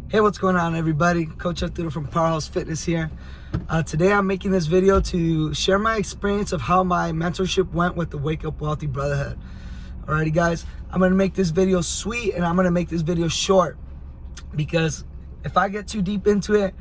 Hey, what's going on, everybody? Coach Arturo from Powerhouse Fitness here. Today I'm making this video to share my experience of how my mentorship went with the Wake Up Wealthy Brotherhood. Alrighty, guys, I'm gonna make this video sweet and I'm gonna make this video short because if I get too deep into it,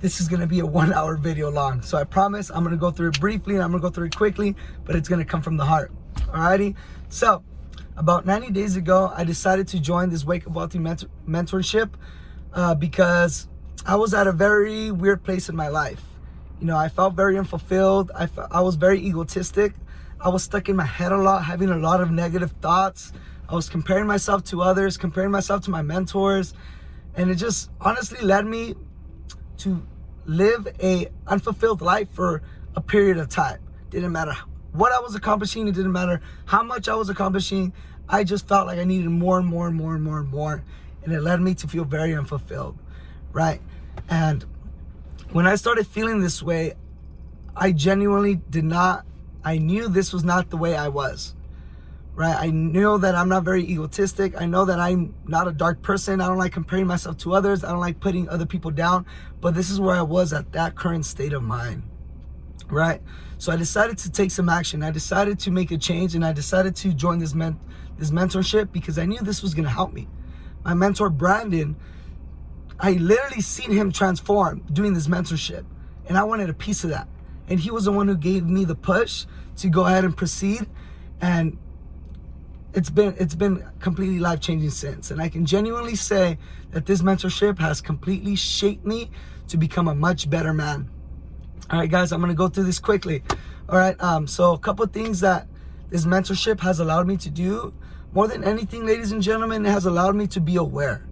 this is gonna be a 1 hour video long. So I promise I'm gonna go through it briefly and I'm gonna go through it quickly, but it's gonna come from the heart. Alrighty, so about 90 days ago, I decided to join this Wake Up Wealthy mentorship because I was at a very weird place in my life. You know, I felt very unfulfilled. I was very egotistic. I was stuck in my head a lot, having a lot of negative thoughts. I was comparing myself to others, comparing myself to my mentors. And it just honestly led me to live a unfulfilled life for a period of time. Didn't matter what I was accomplishing. It didn't matter how much I was accomplishing. I just felt like I needed more and more and more and more and more. And it led me to feel very unfulfilled, right? And when I started feeling this way, I genuinely I knew this was not the way I was, right? I knew that I'm not very egotistic. I know that I'm not a dark person. I don't like comparing myself to others. I don't like putting other people down, but this is where I was at that current state of mind, right? So I decided to take some action. I decided to make a change and I decided to join this mentorship because I knew this was gonna help me. My mentor, Brandon, I literally seen him transform doing this mentorship and I wanted a piece of that. And he was the one who gave me the push to go ahead and proceed. And it's been completely life-changing since. And I can genuinely say that this mentorship has completely shaped me to become a much better man. All right, guys, I'm gonna go through this quickly. All right, so a couple of things that this mentorship has allowed me to do. More than anything, ladies and gentlemen, it has allowed me to be aware,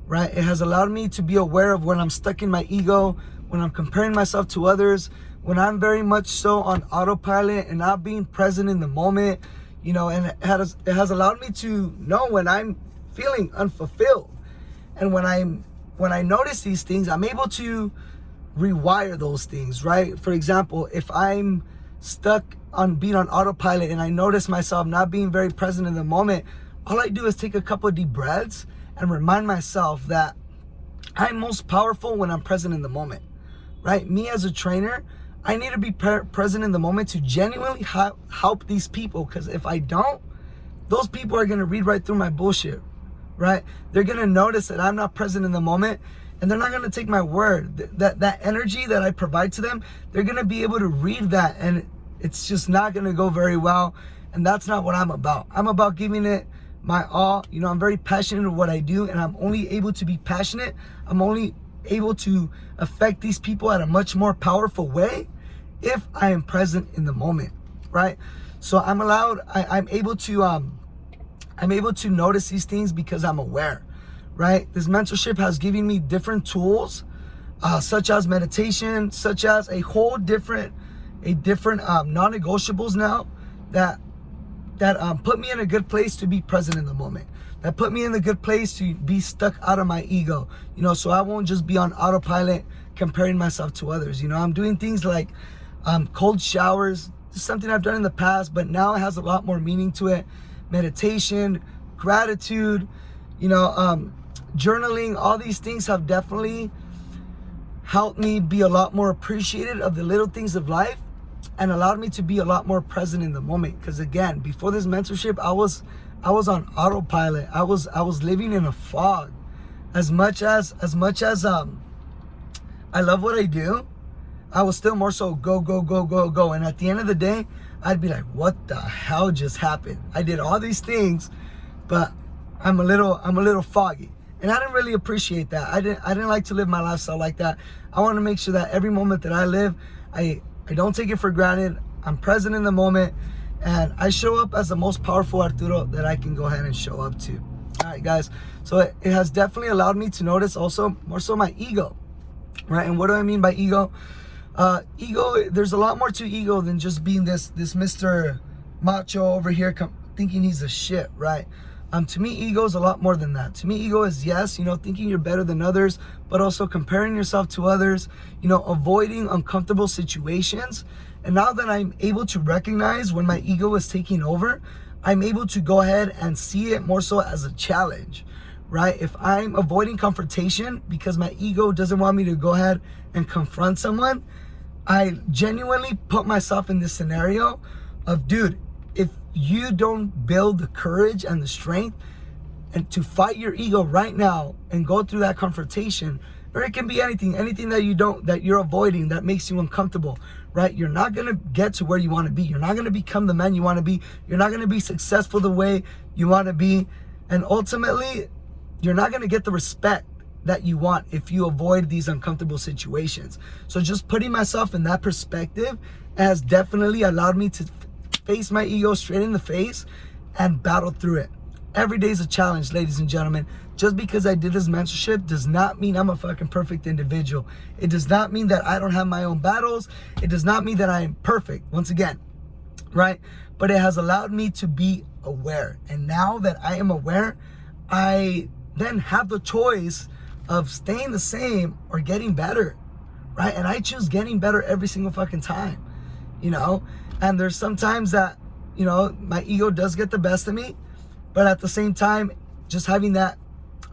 right? It has allowed me to be aware of when I'm stuck in my ego, when I'm comparing myself to others, when I'm very much so on autopilot and not being present in the moment, you know, and it has allowed me to know when I'm feeling unfulfilled. And when I notice these things, I'm able to rewire those things, right? For example, if I'm stuck on being on autopilot and I notice myself not being very present in the moment, all I do is take a couple of deep breaths and remind myself that I'm most powerful when I'm present in the moment, right? Me as a trainer, I need to be present in the moment to genuinely help these people, because if I don't, those people are going to read right through my bullshit, right? They're going to notice that I'm not present in the moment and they're not going to take my word. That energy that I provide to them, they're going to be able to read that and it's just not going to go very well. And that's not what I'm about. I'm about giving it my all. You know, I'm very passionate of what I do and I'm only able to be passionate. I'm only able to affect these people at a much more powerful way if I am present in the moment, right? So I'm able to notice these things because I'm aware, right? This mentorship has given me different tools, such as meditation, such as a different non-negotiables now that put me in a good place to be present in the moment, that put me in a good place to be stuck out of my ego, you know, so I won't just be on autopilot comparing myself to others. You know, I'm doing things like cold showers. This is something I've done in the past, but now it has a lot more meaning to it. Meditation, gratitude, you know, journaling, all these things have definitely helped me be a lot more appreciative of the little things of life and allowed me to be a lot more present in the moment. Because again, before this mentorship, I was on autopilot. I was living in a fog. As much as I love what I do, I was still more so go. And at the end of the day, I'd be like, what the hell just happened? I did all these things, but I'm a little foggy. And I didn't really appreciate that. I didn't like to live my lifestyle like that. I want to make sure that every moment that I live, I don't take it for granted. I'm present in the moment and I show up as the most powerful Arturo that I can go ahead and show up to. All right, guys. So it has definitely allowed me to notice also more so my ego, right? And what do I mean by ego? Ego, there's a lot more to ego than just being this Mr. Macho over here thinking he's a shit, right? To me, ego is a lot more than that. To me, ego is, yes, you know, thinking you're better than others, but also comparing yourself to others, you know, avoiding uncomfortable situations. And now that I'm able to recognize when my ego is taking over, I'm able to go ahead and see it more so as a challenge, right? If I'm avoiding confrontation because my ego doesn't want me to go ahead and confront someone, I genuinely put myself in this scenario of, dude, if you don't build the courage and the strength and to fight your ego right now and go through that confrontation, or it can be anything that you're avoiding that makes you uncomfortable, right? You're not gonna get to where you want to be. You're not gonna become the man you want to be. You're not gonna be successful the way you want to be, and ultimately, you're not gonna get the respect that you want if you avoid these uncomfortable situations. So just putting myself in that perspective has definitely allowed me to face my ego straight in the face and battle through it. Every day is a challenge, ladies and gentlemen. Just because I did this mentorship does not mean I'm a fucking perfect individual. It does not mean that I don't have my own battles. It does not mean that I am perfect, once again, right? But it has allowed me to be aware. And now that I am aware, I then have the choice of staying the same or getting better, right? And I choose getting better every single fucking time, you know? And there's sometimes that, you know, my ego does get the best of me, but at the same time, just having that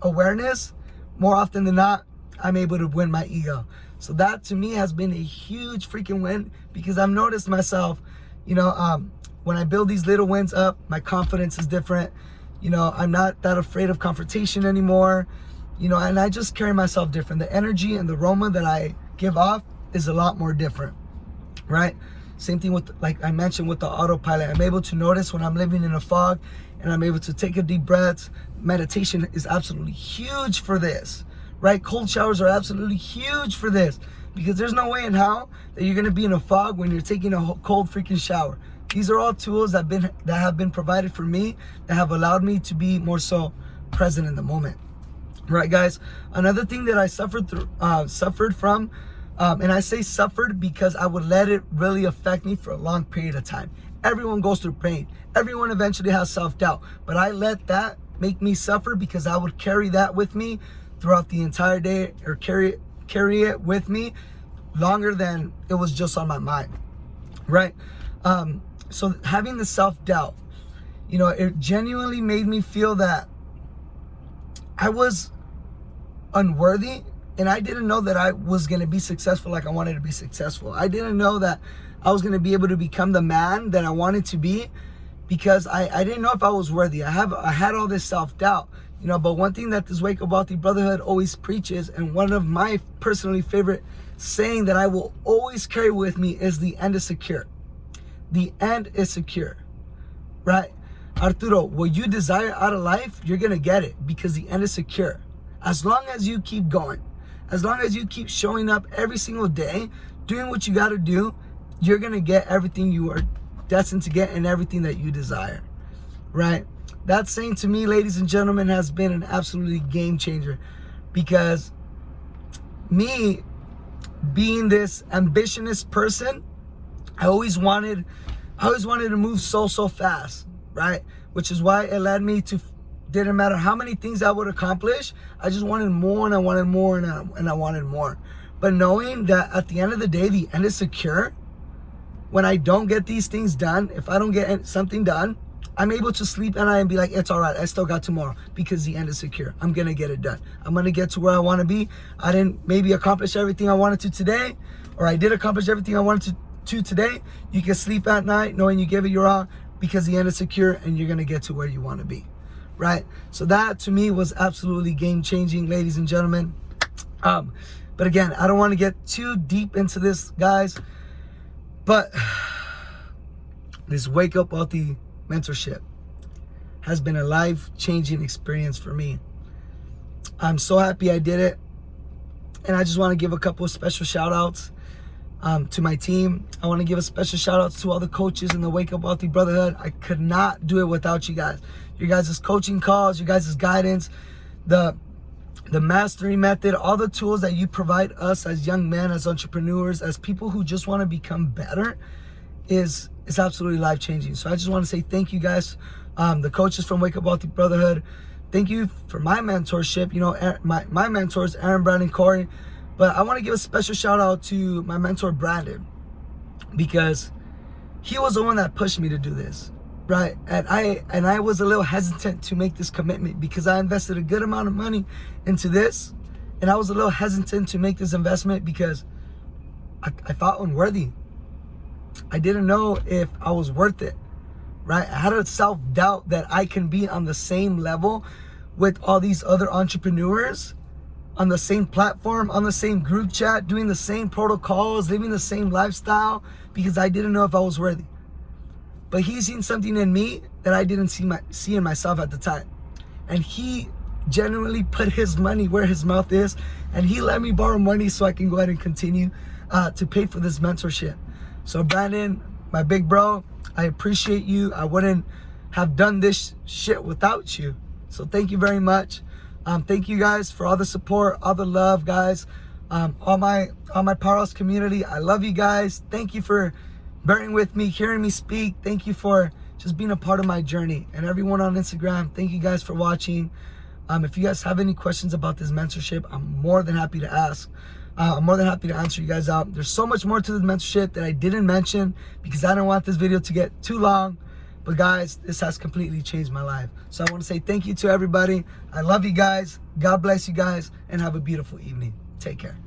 awareness, more often than not, I'm able to win my ego. So that to me has been a huge freaking win, because I've noticed myself, you know, when I build these little wins up, my confidence is different. You know, I'm not that afraid of confrontation anymore, you know, and I just carry myself different. The energy and the aroma that I give off is a lot more different, right? Same thing with, like I mentioned, with the autopilot. I'm able to notice when I'm living in a fog, and I'm able to take a deep breath. Meditation is absolutely huge for this, right? Cold showers are absolutely huge for this, because there's no way in hell that you're gonna be in a fog when you're taking a cold freaking shower. These are all tools that have been provided for me, that have allowed me to be more so present in the moment, right, guys? Another thing that I suffered from, and I say suffered because I would let it really affect me for a long period of time. Everyone goes through pain. Everyone eventually has self-doubt, but I let that make me suffer because I would carry that with me throughout the entire day, or carry it with me longer than it was just on my mind, right? So having the self-doubt, you know, it genuinely made me feel that I was unworthy, and I didn't know that I was going to be successful like I wanted to be successful. I didn't know that I was going to be able to become the man that I wanted to be, because I didn't know if I was worthy. I had all this self-doubt, you know. But one thing that this Wake Up Wealthy Brotherhood always preaches, and one of my personally favorite saying that I will always carry with me, is the end is secure. The end is secure, right? Arturo, what you desire out of life, you're going to get it, because the end is secure. As long as you keep going, as long as you keep showing up every single day, doing what you got to do, you're going to get everything you are destined to get and everything that you desire, right? That saying to me, ladies and gentlemen, has been an absolutely game changer, because me being this ambitious person, I always wanted to move so fast, right? Which is why it led me to, didn't matter how many things I would accomplish, I just wanted more, and I wanted more, and I wanted more. But knowing that at the end of the day, the end is secure. When I don't get these things done, if I don't get something done, I'm able to sleep at night and be like, it's all right, I still got tomorrow, because the end is secure. I'm gonna get it done. I'm gonna get to where I wanna be. I didn't maybe accomplish everything I wanted to today, or I did accomplish everything I wanted to today. You can sleep at night knowing you gave it your all, because the end is secure, and you're gonna get to where you wanna be, right? So that to me was absolutely game changing, ladies and gentlemen. But again, I don't wanna get too deep into this, guys. But this Wake Up Wealthy mentorship has been a life-changing experience for me. I'm so happy I did it. And I just want to give a couple of special shout-outs to my team. I want to give a special shout-outs to all the coaches in the Wake Up Wealthy Brotherhood. I could not do it without you guys. Your guys' coaching calls, your guys' guidance, the mastery method, all the tools that you provide us as young men, as entrepreneurs, as people who just want to become better is absolutely life-changing. So I just want to say thank you guys, the coaches from Wake Up Wealthy Brotherhood. Thank you for my mentorship. You know, my mentors, Aaron, Brad, and Corey. But I want to give a special shout out to my mentor, Brandon, because he was the one that pushed me to do this. right? And I was a little hesitant to make this commitment because I invested a good amount of money into this, and I was a little hesitant to make this investment because I felt unworthy. I didn't know if I was worth it, right? I had a self-doubt that I can be on the same level with all these other entrepreneurs, on the same platform, on the same group chat, doing the same protocols, living the same lifestyle, because I didn't know if I was worthy. But he seen something in me that I didn't see in myself at the time. And he genuinely put his money where his mouth is, and he let me borrow money so I can go ahead and continue to pay for this mentorship. So Brandon, my big bro, I appreciate you. I wouldn't have done this shit without you. So thank you very much. Thank you guys for all the support, all the love, guys. All my Powerhouse community, I love you guys. Thank you for bearing with me, hearing me speak. Thank you for just being a part of my journey. And everyone on Instagram, thank you guys for watching. If you guys have any questions about this mentorship, I'm more than happy to ask. I'm more than happy to answer you guys out. There's so much more to the mentorship that I didn't mention because I don't want this video to get too long. But guys, this has completely changed my life. So I want to say thank you to everybody. I love you guys. God bless you guys, and have a beautiful evening. Take care.